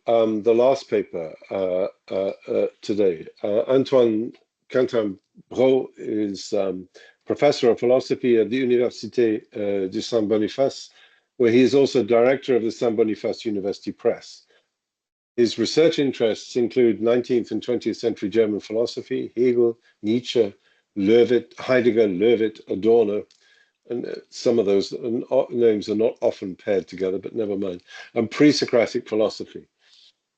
the last paper today. Antoine Cantin-Brault is professor of philosophy at the Université du Saint-Boniface, where he is also director of the Saint-Boniface University Press. His research interests include 19th and 20th century German philosophy, Hegel, Nietzsche, Heidegger, Löwit, Adorno, and some of those names are not often paired together, but never mind, and pre-Socratic philosophy.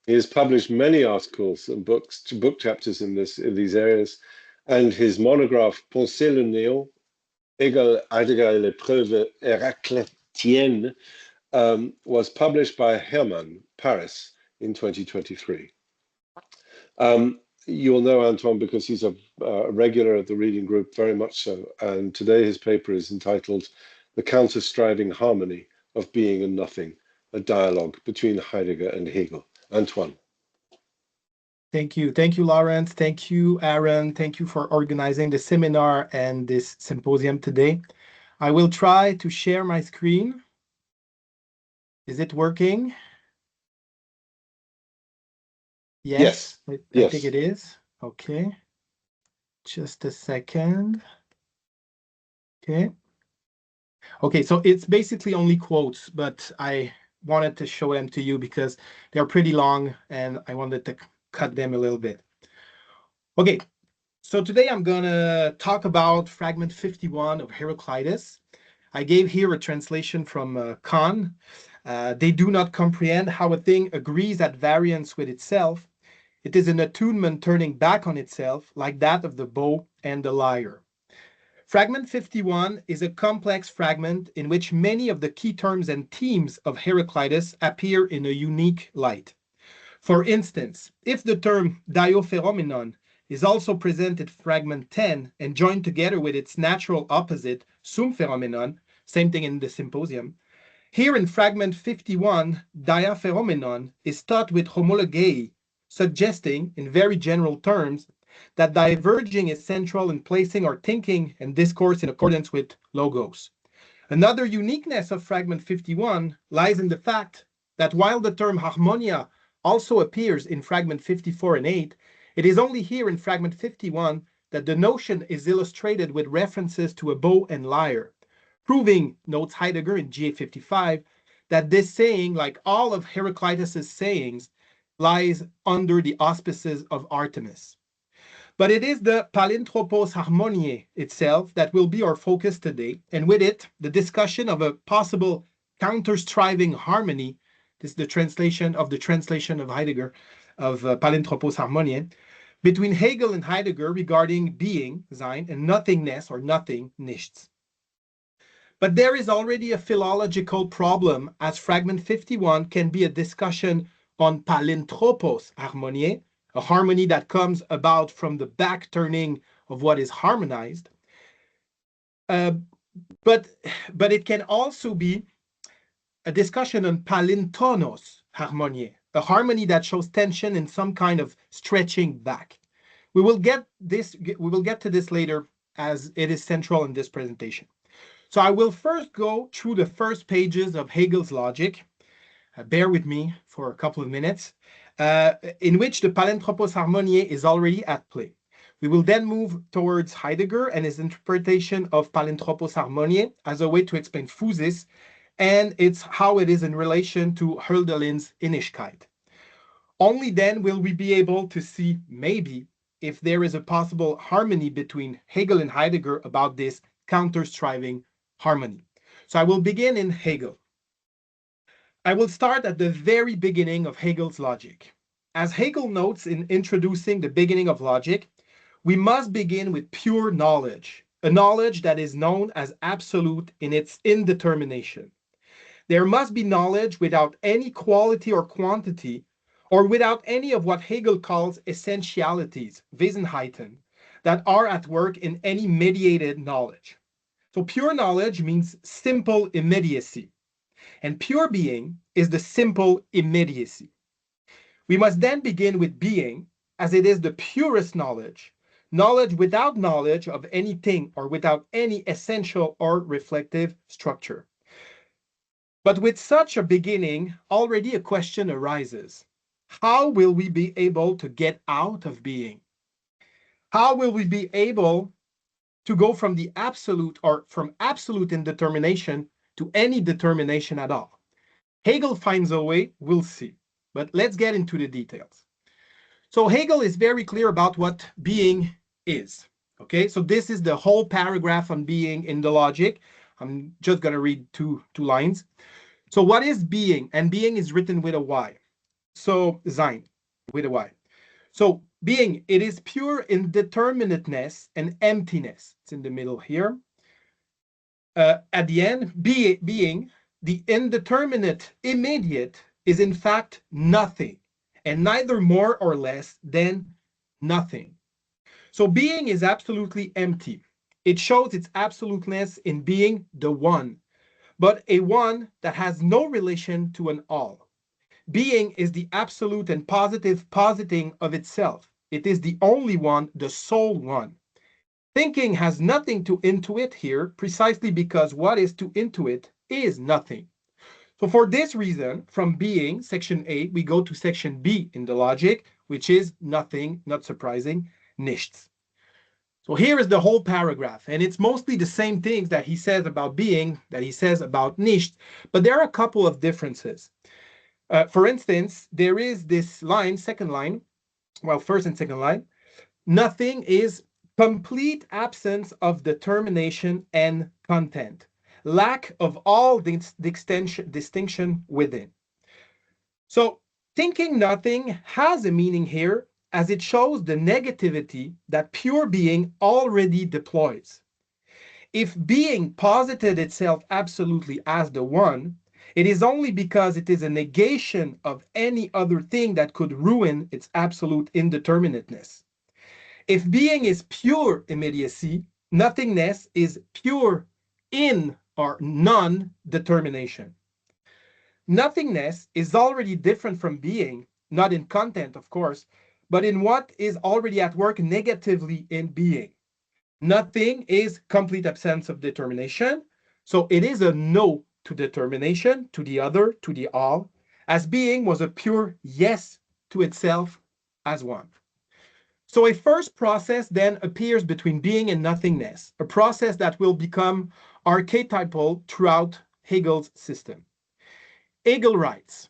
He has published many articles and book chapters in these areas, and his monograph Penser le néant, Hegel, Heidegger et les preuves héraclétiennes, was published by Hermann, Paris, in 2023. You'll know Antoine because he's a regular of the reading group, very much so. And today his paper is entitled The Counter-Striving Harmony of Being and Nothing, a dialogue between Heidegger and Hegel. Antoine. Thank you. Thank you, Lawrence. Thank you, Aaron. Thank you for organizing the seminar and this symposium today. I will try to share my screen. Is it working? Yes. I think it is. Okay. Just a second. Okay, so it's basically only quotes, but I wanted to show them to you because they're pretty long and I wanted to cut them a little bit. Okay, so today I'm going to talk about fragment 51 of Heraclitus. I gave here a translation from Kahn. They do not comprehend how a thing agrees at variance with itself. It is an attunement turning back on itself, like that of the bow and the lyre. Fragment 51 is a complex fragment in which many of the key terms and themes of Heraclitus appear in a unique light. For instance, if the term diophenomenon is also present in fragment 10 and joined together with its natural opposite, sumphenomenon, same thing in the symposium, here in fragment 51, diaphenomenon is taught with homology, suggesting, in very general terms, that diverging is central in placing our thinking and discourse in accordance with logos. Another uniqueness of fragment 51 lies in the fact that while the term harmonia also appears in fragment 54 and 8, it is only here in fragment 51 that the notion is illustrated with references to a bow and lyre, proving, notes Heidegger in GA 55, that this saying, like all of Heraclitus's sayings, lies under the auspices of Artemis. But it is the palinthropos harmoniae itself that will be our focus today, and with it, the discussion of a possible counter-striving harmony. This is the translation of Heidegger of palinthropos harmoniae, between Hegel and Heidegger regarding being, sein, and nothingness or nothing, nichts. But there is already a philological problem, as fragment 51 can be a discussion on palinthropos harmoniae, a harmony that comes about from the back turning of what is harmonized. But it can also be a discussion on palintonos harmoniae, a harmony that shows tension in some kind of stretching back. We will get to this later as it is central in this presentation. So I will first go through the first pages of Hegel's logic. Bear with me for a couple of minutes, in which the palinthropos harmoniae is already at play. We will then move towards Heidegger and his interpretation of palinthropos harmoniae as a way to explain physis, and it's how it is in relation to Hölderlin's Innigkeit. Only then will we be able to see, maybe, if there is a possible harmony between Hegel and Heidegger about this counter-striving harmony. So I will begin in Hegel. I will start at the very beginning of Hegel's logic. As Hegel notes in introducing the beginning of logic, we must begin with pure knowledge, a knowledge that is known as absolute in its indetermination. There must be knowledge without any quality or quantity, or without any of what Hegel calls essentialities, Wesenheiten, that are at work in any mediated knowledge. So pure knowledge means simple immediacy, and pure being is the simple immediacy. We must then begin with being, as it is the purest knowledge, knowledge without knowledge of anything or without any essential or reflective structure. But with such a beginning, already a question arises. how will we be able to get out of being? How will we be able to go from the absolute or from absolute indetermination to any determination at all? Hegel finds a way, we'll see. But let's get into the details. So Hegel is very clear about what being is. Okay, so this is the whole paragraph on being in the logic. I'm just going to read two lines. So what is being? And being is written with a Y. So Sein with a Y. So being, it is pure indeterminateness and emptiness. It's in the middle here. At the end, being, the indeterminate immediate, is in fact nothing, and neither more or less than nothing. So being is absolutely empty. It shows its absoluteness in being the one, but a one that has no relation to an all. Being is the absolute and positive positing of itself. It is the only one, the sole one. Thinking has nothing to intuit here, precisely because what is to intuit is nothing. So for this reason, from being, section A, we go to section B in the logic, which is nothing, not surprising, nichts. So here is the whole paragraph, and it's mostly the same things that he says about being, that he says about nichts, but there are a couple of differences. For instance, there is this line, second line, well, first and second line, nothing is complete absence of determination and content, lack of all distinction within. So thinking nothing has a meaning here, as it shows the negativity that pure being already deploys. If being posited itself absolutely as the one, it is only because it is a negation of any other thing that could ruin its absolute indeterminateness. If being is pure immediacy, nothingness is pure in or non-determination. Nothingness is already different from being, not in content, of course, but in what is already at work negatively in being. Nothing is complete absence of determination, so it is a no to determination, to the other, to the all, as being was a pure yes to itself as one. So a first process then appears between being and nothingness, a process that will become archetypal throughout Hegel's system. Hegel writes,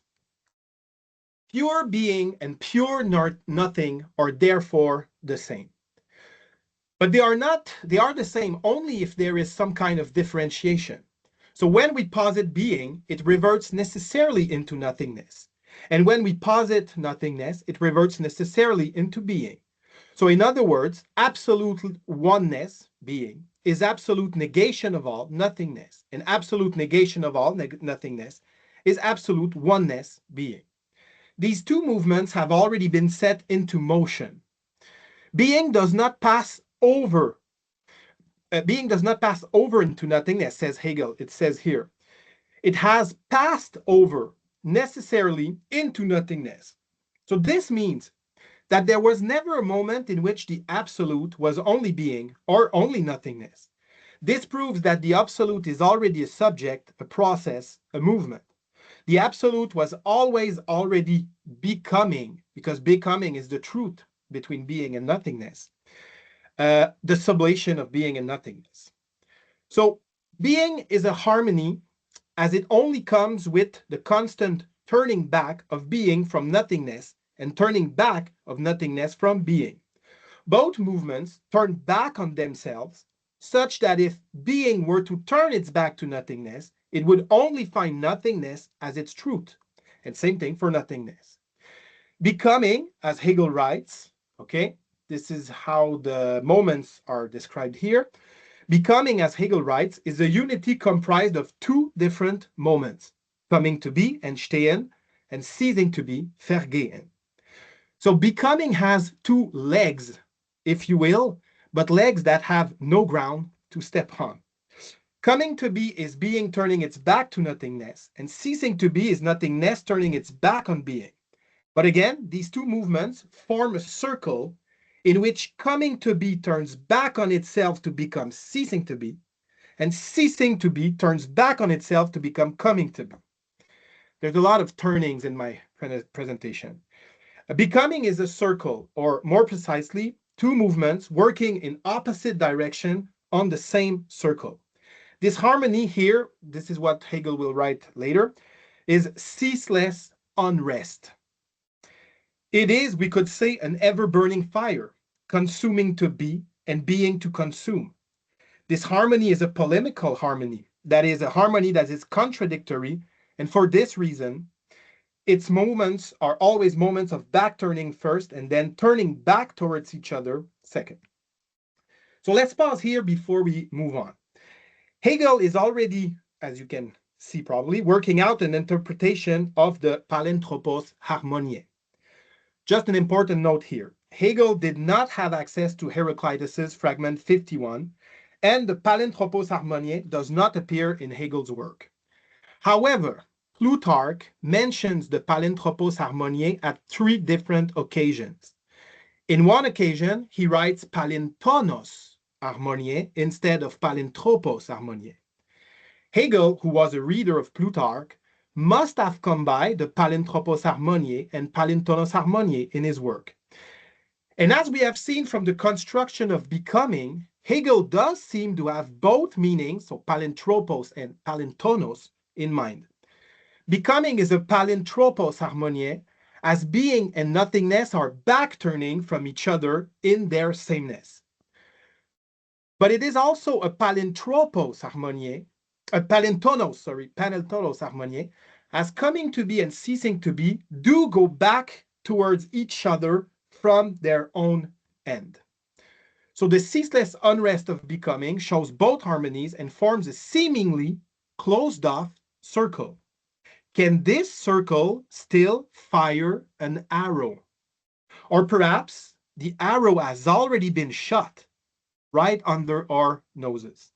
pure being and pure nothing are therefore the same. But they are the same only if there is some kind of differentiation. So when we posit being, it reverts necessarily into nothingness. And when we posit nothingness, it reverts necessarily into being. So in other words, absolute oneness, being, is absolute negation of all nothingness. And absolute negation of all nothingness is absolute oneness, being. These two movements have already been set into motion. Being does not pass over. Being does not pass over into nothingness, says Hegel. It says here. It has passed over necessarily into nothingness. So this means that there was never a moment in which the absolute was only being or only nothingness. This proves that the absolute is already a subject, a process, a movement. The absolute was always already becoming, because becoming is the truth between being and nothingness, the sublation of being and nothingness. So being is a harmony, as it only comes with the constant turning back of being from nothingness and turning back of nothingness from being. Both movements turn back on themselves, such that if being were to turn its back to nothingness, it would only find nothingness as its truth. And same thing for nothingness. Becoming, as Hegel writes, okay, this is how the moments are described here. Becoming, as Hegel writes, is a unity comprised of two different moments, coming to be, Entstehen, and ceasing to be, Vergehen. So becoming has two legs, if you will, but legs that have no ground to step on. Coming to be is being turning its back to nothingness, and ceasing to be is nothingness turning its back on being. But again, these two movements form a circle in which coming to be turns back on itself to become ceasing to be, and ceasing to be turns back on itself to become coming to be. There's a lot of turnings in my presentation. Becoming is a circle, or more precisely, two movements working in opposite direction on the same circle. This harmony here, this is what Hegel will write later, is ceaseless unrest. It is, we could say, an ever-burning fire, consuming to be and being to consume. This harmony is a polemical harmony, that is, a harmony that is contradictory, and for this reason, its moments are always moments of back-turning first and then turning back towards each other second. So let's pause here before we move on. Hegel is already, as you can see probably, working out an interpretation of the palenthropos harmoniae. Just an important note here. Hegel did not have access to Heraclitus's fragment 51, and the palenthropos harmoniae does not appear in Hegel's work. However, Plutarch mentions the palenthropos harmoniae at 3 different occasions. In one occasion, he writes palintonos harmoniae instead of palenthropos harmoniae. Hegel, who was a reader of Plutarch, must have combined the palenthropos harmoniae and palintonos harmoniae in his work. And as we have seen from the construction of becoming, Hegel does seem to have both meanings, so palenthropos and palintonos, in mind. Becoming is a palenthropos harmoniae, as being and nothingness are back-turning from each other in their sameness. But it is also a palenthropos harmoniae, palintonos harmoniae, as coming to be and ceasing to be do go back towards each other from their own end. So the ceaseless unrest of becoming shows both harmonies and forms a seemingly closed-off circle. Can this circle still fire an arrow? Or perhaps the arrow has already been shot right under our noses.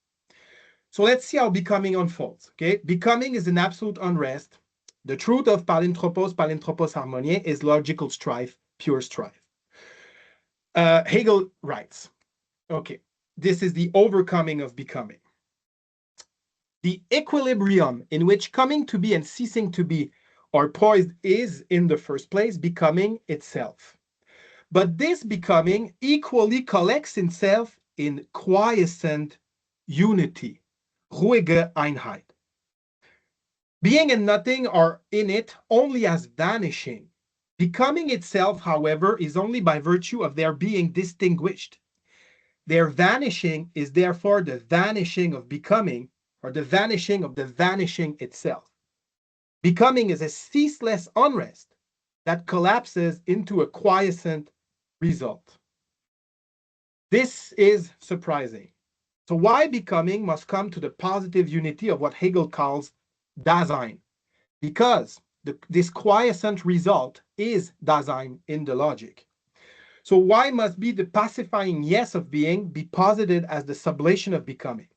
So let's see how becoming unfolds. Okay, becoming is an absolute unrest. The truth of palenthropos harmoniae is logical strife, pure strife. Hegel writes, okay, this is the overcoming of becoming. The equilibrium in which coming to be and ceasing to be are poised is, in the first place, becoming itself. But this becoming equally collects itself in quiescent unity, ruhige Einheit. Being and nothing are in it only as vanishing. Becoming itself, however, is only by virtue of their being distinguished. Their vanishing is therefore the vanishing of becoming, or the vanishing of the vanishing itself. Becoming is a ceaseless unrest that collapses into a quiescent result. This is surprising. So why becoming must come to the positive unity of what Hegel calls Dasein? Because this quiescent result is Dasein in the logic. So why must be the pacifying yes of being be posited as the sublation of becoming?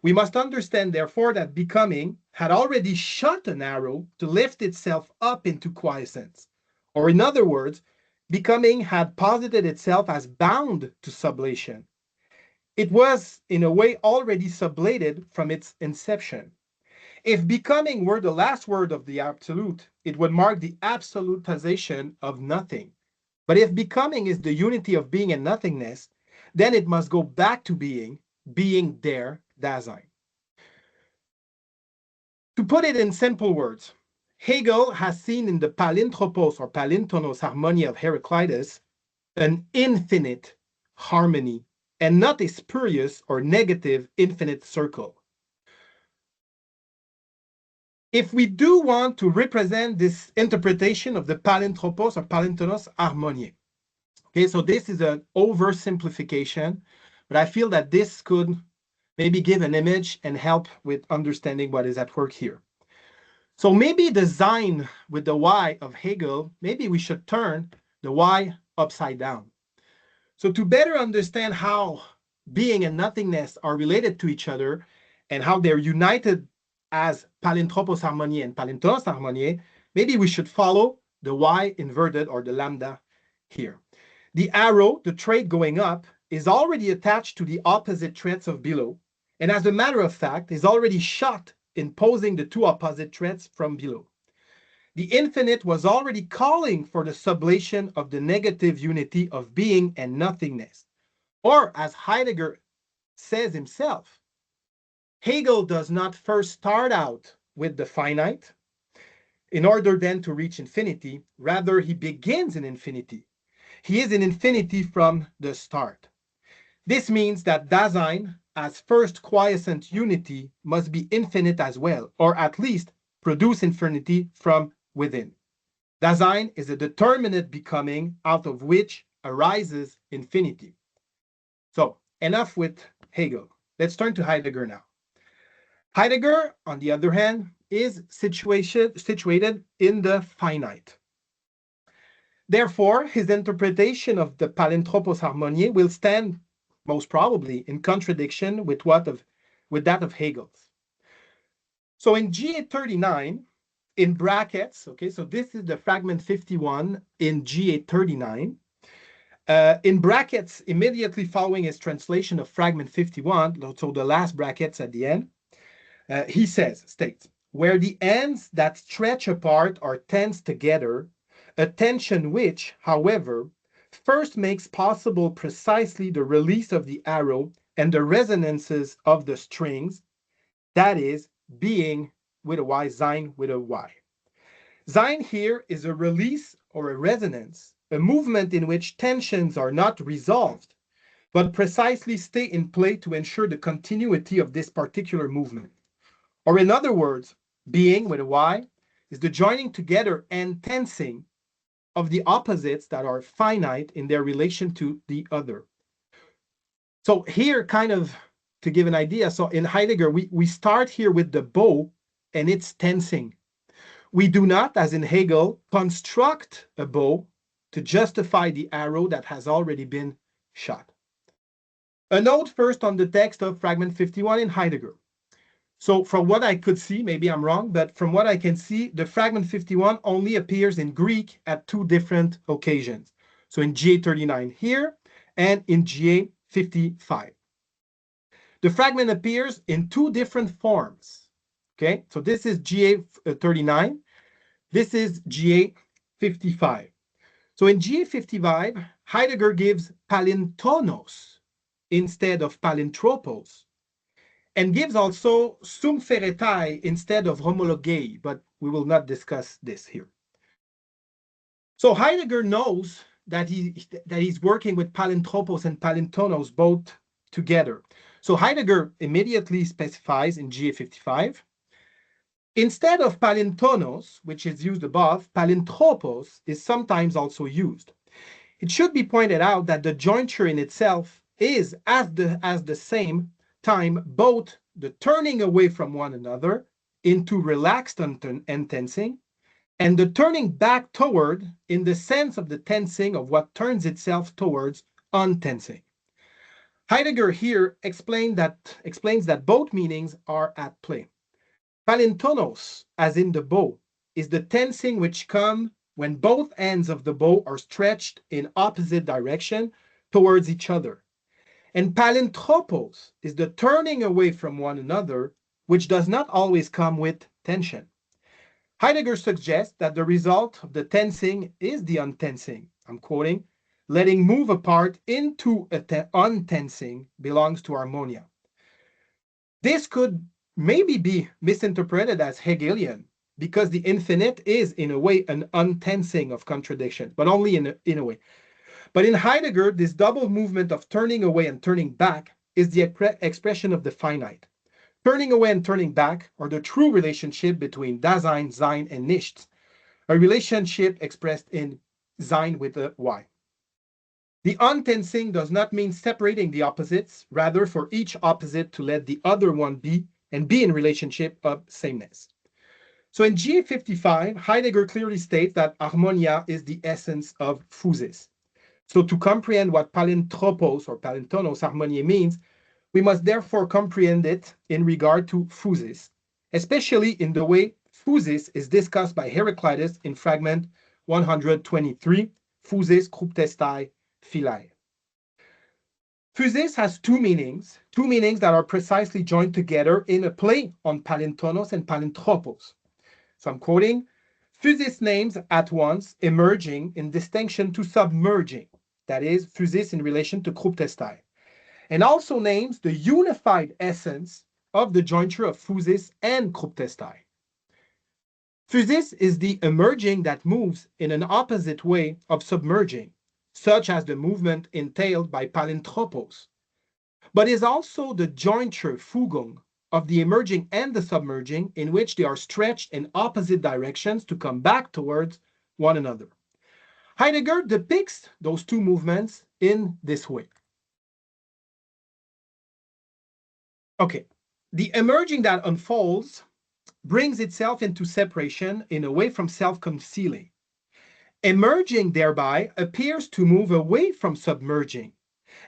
We must understand, therefore, that becoming had already shot an arrow to lift itself up into quiescence. Or in other words, becoming had posited itself as bound to sublation. It was, in a way, already sublated from its inception. If becoming were the last word of the absolute, it would mark the absolutization of nothing. But if becoming is the unity of being and nothingness, then it must go back to being there, Dasein. To put it in simple words, Hegel has seen in the palinthropos or palintonos harmony of Heraclitus an infinite harmony and not a spurious or negative infinite circle. If we do want to represent this interpretation of the palinthropos or palintonos harmoniae, okay, so this is an oversimplification, but I feel that this could maybe give an image and help with understanding what is at work here. So maybe the Sein with the Y of Hegel, maybe we should turn the Y upside down. So to better understand how being and nothingness are related to each other and how they're united as palinthropos harmoniae and palintonos harmoniae, maybe we should follow the Y inverted or the lambda here. The arrow, the trait going up, is already attached to the opposite traits of below, and as a matter of fact, is already shot in posing the two opposite traits from below. The infinite was already calling for the sublation of the negative unity of being and nothingness. Or, as Heidegger says himself, Hegel does not first start out with the finite in order then to reach infinity. Rather, he begins in infinity. He is in infinity from the start. This means that Dasein, as first quiescent unity, must be infinite as well, or at least produce infinity from within. Dasein is a determinate becoming out of which arises infinity. So, enough with Hegel. Let's turn to Heidegger now. Heidegger, on the other hand, is situated in the finite. Therefore, his interpretation of the palinthropos harmoniae will stand most probably in contradiction with that of Hegel's. So in GA39, in brackets, okay, so this is the fragment 51 in GA39. In brackets, immediately following his translation of fragment 51, so the last brackets at the end, he states, where the ends that stretch apart are tensed together, a tension which, however, first makes possible precisely the release of the arrow and the resonances of the strings, that is, being with a Y, sein with a Y. Sein here is a release or a resonance, a movement in which tensions are not resolved, but precisely stay in play to ensure the continuity of this particular movement. Or in other words, being with a Y is the joining together and tensing of the opposites that are finite in their relation to the other. So here, kind of to give an idea, so in Heidegger, we start here with the bow and its tensing. We do not, as in Hegel, construct a bow to justify the arrow that has already been shot. A note first on the text of fragment 51 in Heidegger. So from what I could see, maybe I'm wrong, but from what I can see, the fragment 51 only appears in Greek at two different occasions. So in GA39 here and in GA55. The fragment appears in two different forms. Okay, so this is GA39. This is GA55. So in GA55, Heidegger gives palintonos instead of palinthropos, and gives also sumferetai instead of homologei, but we will not discuss this here. So Heidegger knows that he's working with palinthropos and palintonos both together. So Heidegger immediately specifies in GA55, instead of palintonos, which is used above, palinthropos is sometimes also used. It should be pointed out that the jointure in itself is, as the same time, both the turning away from one another into relaxed untensing, and the turning back toward in the sense of the tensing of what turns itself towards untensing. Heidegger here explains that both meanings are at play. Palintonos, as in the bow, is the tensing which comes when both ends of the bow are stretched in opposite direction towards each other. And palinthropos is the turning away from one another, which does not always come with tension. Heidegger suggests that the result of the tensing is the untensing. I'm quoting, letting move apart into untensing belongs to harmonia. This could maybe be misinterpreted as Hegelian, because the infinite is, in a way, an untensing of contradiction, but only in a way. But in Heidegger, this double movement of turning away and turning back is the expression of the finite. Turning away and turning back are the true relationship between Dasein, Sein, and Nichts, a relationship expressed in Sein with a Y. The untensing does not mean separating the opposites, rather for each opposite to let the other one be and be in relationship of sameness. So in GA55, Heidegger clearly states that harmonia is the essence of phusis. So to comprehend what palinthropos or palintonos harmonia means, we must therefore comprehend it in regard to phusis, especially in the way phusis is discussed by Heraclitus in fragment 123, phusis kruptestai philae. Phusis has two meanings that are precisely joined together in a play on palintonos and palinthropos. So I'm quoting, Physis names at once emerging in distinction to submerging, that is, physis in relation to Krupptestai, and also names the unified essence of the jointure of physis and Krupptestai. Physis is the emerging that moves in an opposite way of submerging, such as the movement entailed by palinthropos, but is also the jointure fugung of the emerging and the submerging, in which they are stretched in opposite directions to come back towards one another. Heidegger depicts those two movements in this way. Okay, the emerging that unfolds brings itself into separation in a way from self-concealing. Emerging thereby appears to move away from submerging,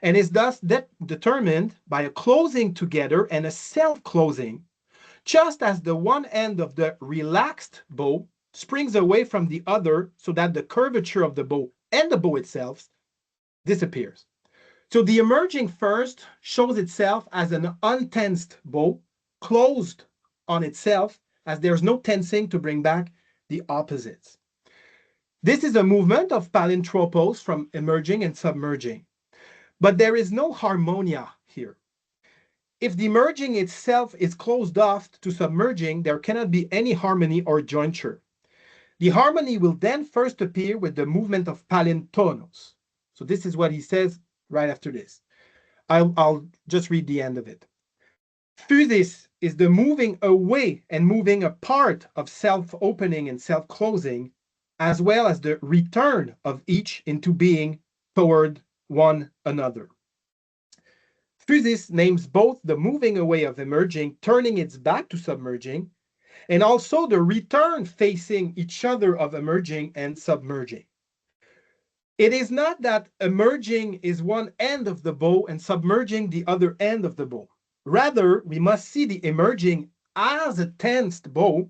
and is thus determined by a closing together and a self-closing, just as the one end of the relaxed bow springs away from the other so that the curvature of the bow and the bow itself disappears. So the emerging first shows itself as an untensed bow, closed on itself, as there's no tensing to bring back the opposites. This is a movement of palinthropos from emerging and submerging. But there is no harmonia here. If the emerging itself is closed off to submerging, there cannot be any harmony or jointure. The harmony will then first appear with the movement of palintonos. So this is what he says right after this. I'll just read the end of it. Physis is the moving away and moving apart of self-opening and self-closing, as well as the return of each into being toward one another. Physis names both the moving away of emerging, turning its back to submerging, and also the return facing each other of emerging and submerging. It is not that emerging is one end of the bow and submerging the other end of the bow. Rather, we must see the emerging as a tensed bow,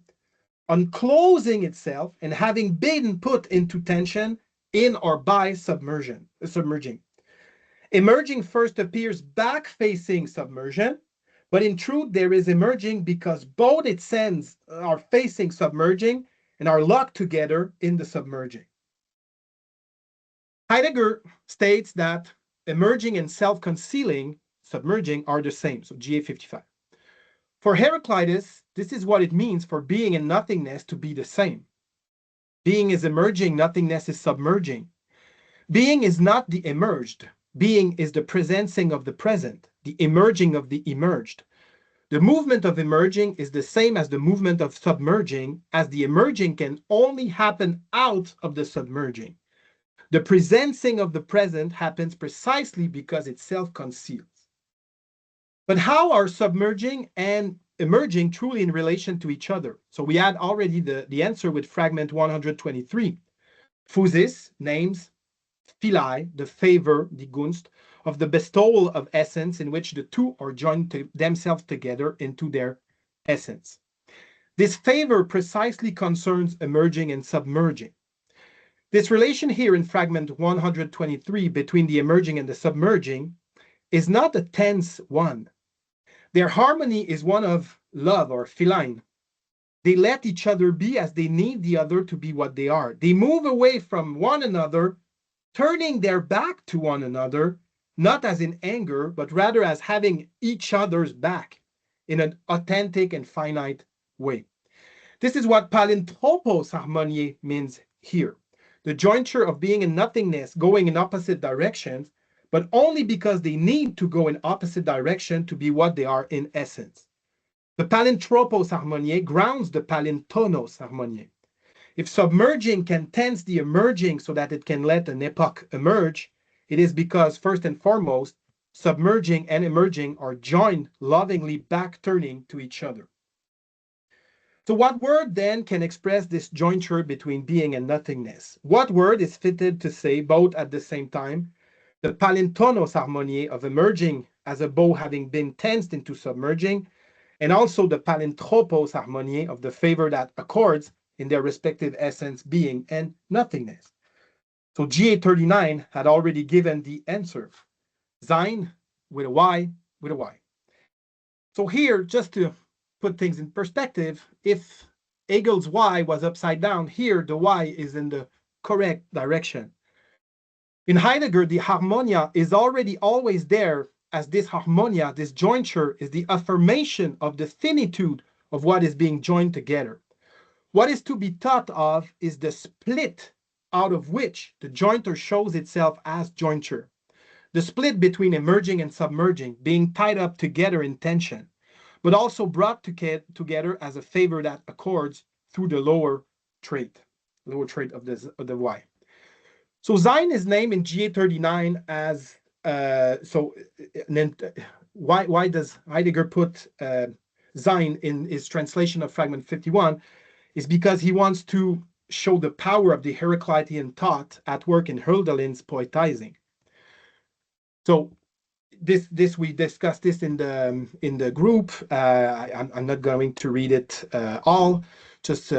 unclosing itself and having been put into tension in or by submerging. Emerging first appears back-facing submersion, but in truth there is emerging because both its ends are facing submerging and are locked together in the submerging. Heidegger states that emerging and self-concealing, submerging, are the same, so GA 55. For Heraclitus, this is what it means for being and nothingness to be the same. Being is emerging, nothingness is submerging. Being is not the emerged. Being is the presencing of the present, the emerging of the emerged. The movement of emerging is the same as the movement of submerging, as the emerging can only happen out of the submerging. The presencing of the present happens precisely because it self-conceals. But how are submerging and emerging truly in relation to each other? So we had already the answer with fragment 123. Physis names philae, the favor, the gunst, of the bestowal of essence in which the two are joined themselves together into their essence. This favor precisely concerns emerging and submerging. This relation here in fragment 123 between the emerging and the submerging is not a tense one. Their harmony is one of love or philine. They let each other be as they need the other to be what they are. They move away from one another, turning their back to one another, not as in anger, but rather as having each other's back in an authentic and finite way. This is what palinthropos harmoniae means here. The jointure of being and nothingness going in opposite directions, but only because they need to go in opposite direction to be what they are in essence. The palinthropos harmoniae grounds the palintonos harmoniae. If submerging can tense the emerging so that it can let an epoch emerge, it is because, first and foremost, submerging and emerging are joined lovingly back-turning to each other. So what word then can express this jointure between being and nothingness? What word is fitted to say both at the same time? The palintonos harmoniae of emerging as a bow having been tensed into submerging, and also the palinthropos harmoniae of the favor that accords in their respective essence, being and nothingness. So GA 39 had already given the answer. Sein with a Y, with a Y. So here, just to put things in perspective, if Hegel's Y was upside down. Here, the Y is in the correct direction. In Heidegger, the harmonia is already always there, as this harmonia, this jointure, is the affirmation of the finitude of what is being joined together. What is to be thought of is the split out of which the jointer shows itself as jointure. The split between emerging and submerging, being tied up together in tension, but also brought together as a favor that accords through the lower trait of the Y. So Sein is named in GA39 as, why does Heidegger put Sein in his translation of fragment 51? Is because he wants to show the power of the Heraclitean thought at work in Hölderlin's poetizing. So this we discussed this in the group. I'm not going to read it all, just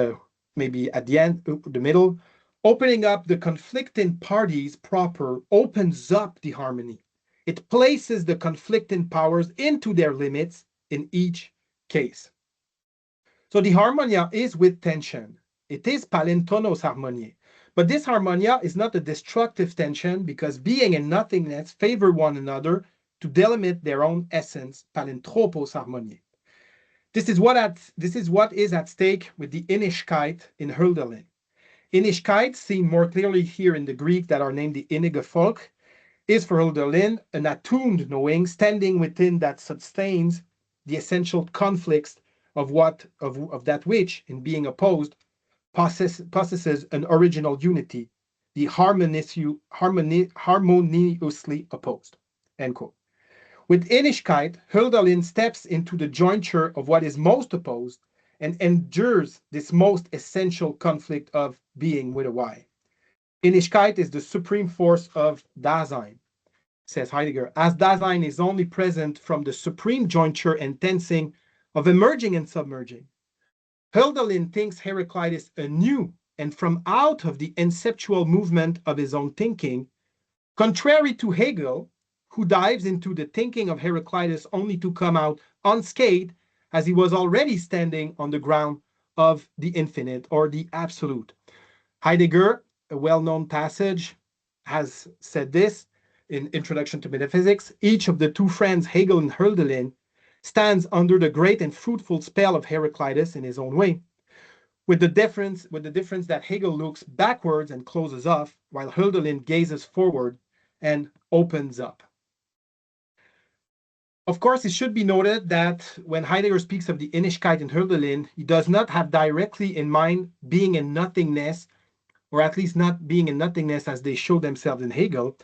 maybe at the end, the middle. Opening up the conflicting parties proper opens up the harmony. It places the conflicting powers into their limits in each case. So the harmonia is with tension. It is palintonos harmonie. But this harmonia is not a destructive tension because being and nothingness favor one another to delimit their own essence, palintropos harmonie. This is what is at stake with the Innigkeit in Hölderlin. Innigkeit, seen more clearly here in the Greek that are named the innige Volk, is for Hölderlin an attuned knowing standing within that sustains the essential conflicts of that which, in being opposed, possesses an original unity, the harmoniously opposed. End quote. With Innigkeit, Hölderlin steps into the jointure of what is most opposed and endures this most essential conflict of being with a Y. Innigkeit is the supreme force of Dasein, says Heidegger, as Dasein is only present from the supreme jointure and tensing of emerging and submerging. Hölderlin thinks Heraclitus anew and from out of the conceptual movement of his own thinking, contrary to Hegel, who dives into the thinking of Heraclitus only to come out unscathed, as he was already standing on the ground of the infinite or the absolute. Heidegger, a well-known passage, has said this in Introduction to Metaphysics. Each of the two friends, Hegel and Hölderlin, stands under the great and fruitful spell of Heraclitus in his own way, with the difference that Hegel looks backwards and closes off, while Hölderlin gazes forward and opens up. Of course, it should be noted that when Heidegger speaks of the Innigkeit in Hölderlin, he does not have directly in mind being in nothingness, or at least not being in nothingness as they show themselves in Hegel,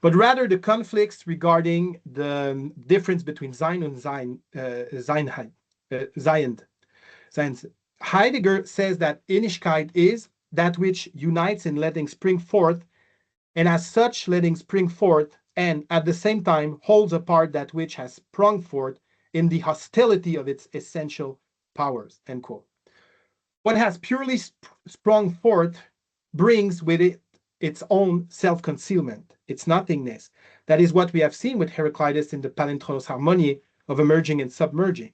but rather the conflicts regarding the difference between Sein and Seinheit. Heidegger says that Innigkeit is that which unites in letting spring forth, and as such letting spring forth, and at the same time holds apart that which has sprung forth in the hostility of its essential powers, end quote. What has purely sprung forth brings with it its own self-concealment, its nothingness. That is what we have seen with Heraclitus in the Palintronos harmonie of emerging and submerging.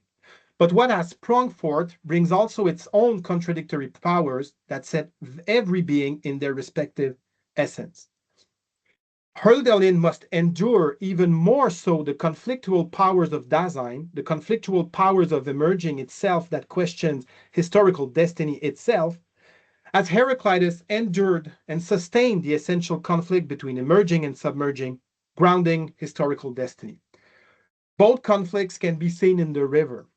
But what has sprung forth brings also its own contradictory powers that set every being in their respective essence. Hölderlin must endure even more so the conflictual powers of Dasein, the conflictual powers of emerging itself that questions historical destiny itself, as Heraclitus endured and sustained the essential conflict between emerging and submerging, grounding historical destiny. Both conflicts can be seen in the river.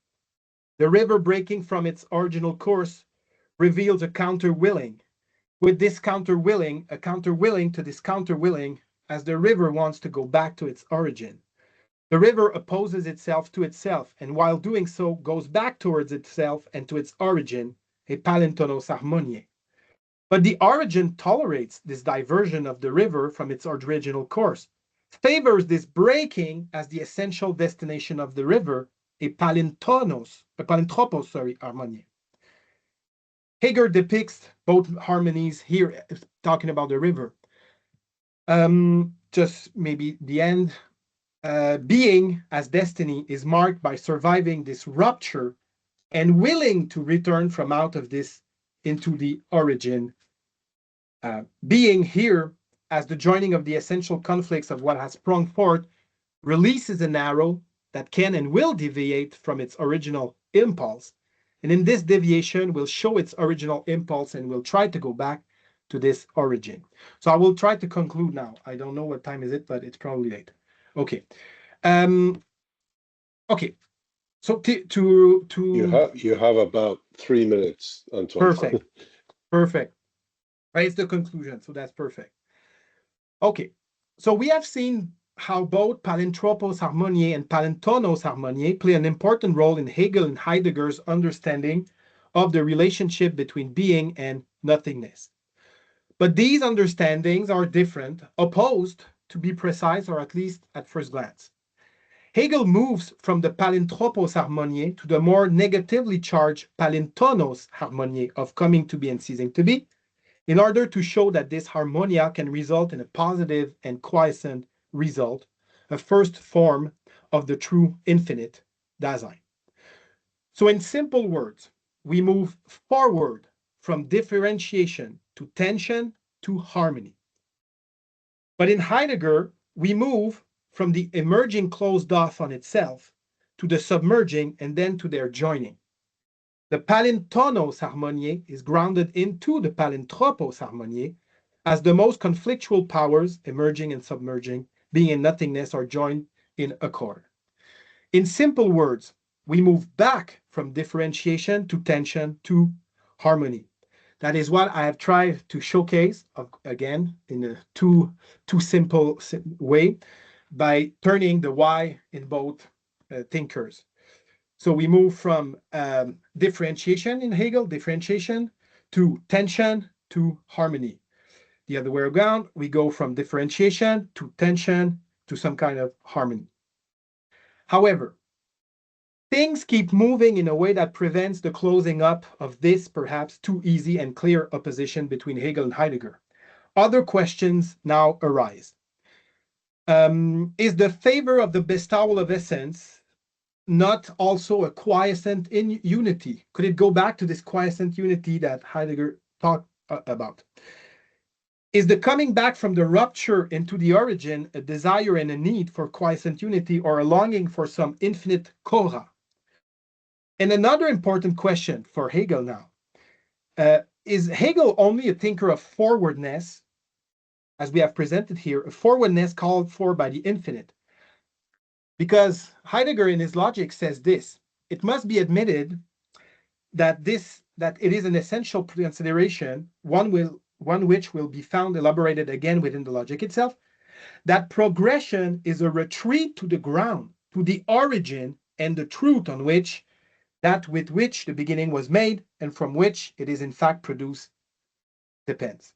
The river breaking from its original course reveals a counter-willing. With this counter-willing, a counter-willing to this counter-willing, as the river wants to go back to its origin. The river opposes itself to itself, and while doing so, goes back towards itself and to its origin, a palintonos harmonie. But the origin tolerates this diversion of the river from its original course, favors this breaking as the essential destination of the river, a palintropos harmonie. Hegel depicts both harmonies here, talking about the river. Just maybe the end. Being as destiny is marked by surviving this rupture and willing to return from out of this into the origin, being here as the joining of the essential conflicts of what has sprung forth, releases an arrow that can and will deviate from its original impulse. And in this deviation, will show its original impulse and will try to go back to this origin. So I will try to conclude now. I don't know what time is it, but it's probably late. Okay. Okay. So you have about 3 minutes, Antoine. Perfect. Perfect. Right, it's the conclusion. So that's perfect. Okay. So we have seen how both palinthropos harmoniae and palintonos harmoniae play an important role in Hegel and Heidegger's understanding of the relationship between being and nothingness. But these understandings are different, opposed, to be precise, or at least at first glance. Hegel moves from the palinthropos harmoniae to the more negatively charged palintonos harmoniae of coming to be and ceasing to be, in order to show that this harmonia can result in a positive and quiescent result, a first form of the true infinite Dasein. So in simple words, we move forward from differentiation to tension to harmony. But in Heidegger, we move from the emerging closed off on itself to the submerging and then to their joining. The palintonos harmoniae is grounded into the palinthropos harmoniae as the most conflictual powers, emerging and submerging, being in nothingness, are joined in accord. In simple words, we move back from differentiation to tension to harmony. That is what I have tried to showcase, again, in a too simple way, by turning the Y in both thinkers. So we move from differentiation in Hegel, differentiation, to tension to harmony. The other way around, we go from differentiation to tension to some kind of harmony. However, things keep moving in a way that prevents the closing up of this perhaps too easy and clear opposition between Hegel and Heidegger. Other questions now arise. Is the favor of the bestowal of essence not also a quiescent in unity? Could it go back to this quiescent unity that Heidegger talked about? Is the coming back from the rupture into the origin a desire and a need for quiescent unity, or a longing for some infinite chora? And another important question for Hegel now, is Hegel only a thinker of forwardness, as we have presented here, a forwardness called for by the infinite? Because Heidegger in his logic says this: it must be admitted that it is an essential consideration, one which will be found elaborated again within the logic itself, that progression is a retreat to the ground, to the origin and the truth on which that with which the beginning was made and from which it is in fact produced depends.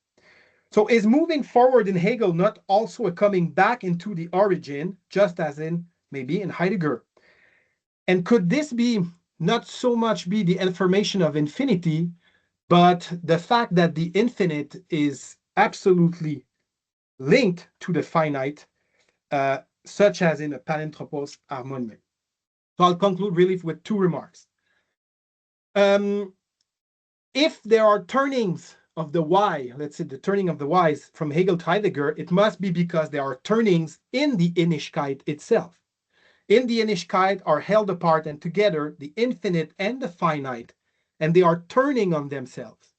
So is moving forward in Hegel not also a coming back into the origin, just as in maybe in Heidegger? And could this be not so much be the affirmation of infinity, but the fact that the infinite is absolutely linked to the finite, such as in a palinthropos harmoniae? So I'll conclude really with two remarks. If there are turnings of the Y, let's say the turning of the Ys from Hegel to Heidegger, it must be because there are turnings in the Innigkeit itself. In the Innigkeit are held apart and together the infinite and the finite, and they are turning on themselves.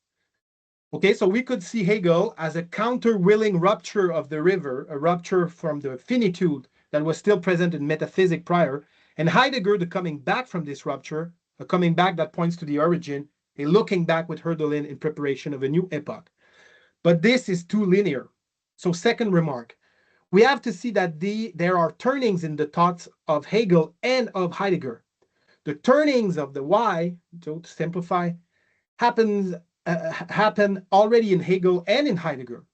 Okay, so we could see Hegel as a counter-willing rupture of the river, a rupture from the finitude that was still present in metaphysics prior, and Heidegger the coming back from this rupture, a coming back that points to the origin, a looking back with Hölderlin in preparation of a new epoch. But this is too linear. So second remark, we have to see that there are turnings in the thoughts of Hegel and of Heidegger. The turnings of the Y, to simplify, happen already in Hegel and in Heidegger.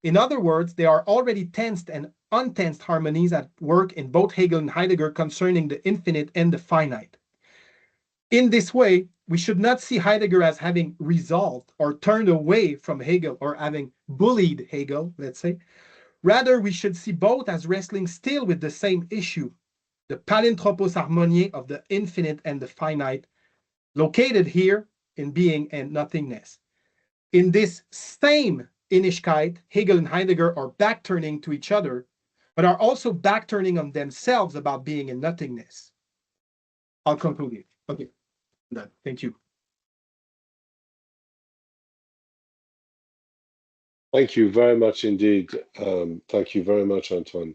In other words, there are already tensed and untensed harmonies at work in both Hegel and Heidegger concerning the infinite and the finite. In this way, we should not see Heidegger as having resolved or turned away from Hegel or having bullied Hegel, let's say. Rather, we should see both as wrestling still with the same issue, the palinthropos harmoniae of the infinite and the finite, located here in being and nothingness. In this same Innigkeit, Hegel and Heidegger are back-turning to each other, but are also back-turning on themselves about being and nothingness. I'll conclude it. Okay, done. Thank you. Thank you very much indeed. Thank you very much, Antoine.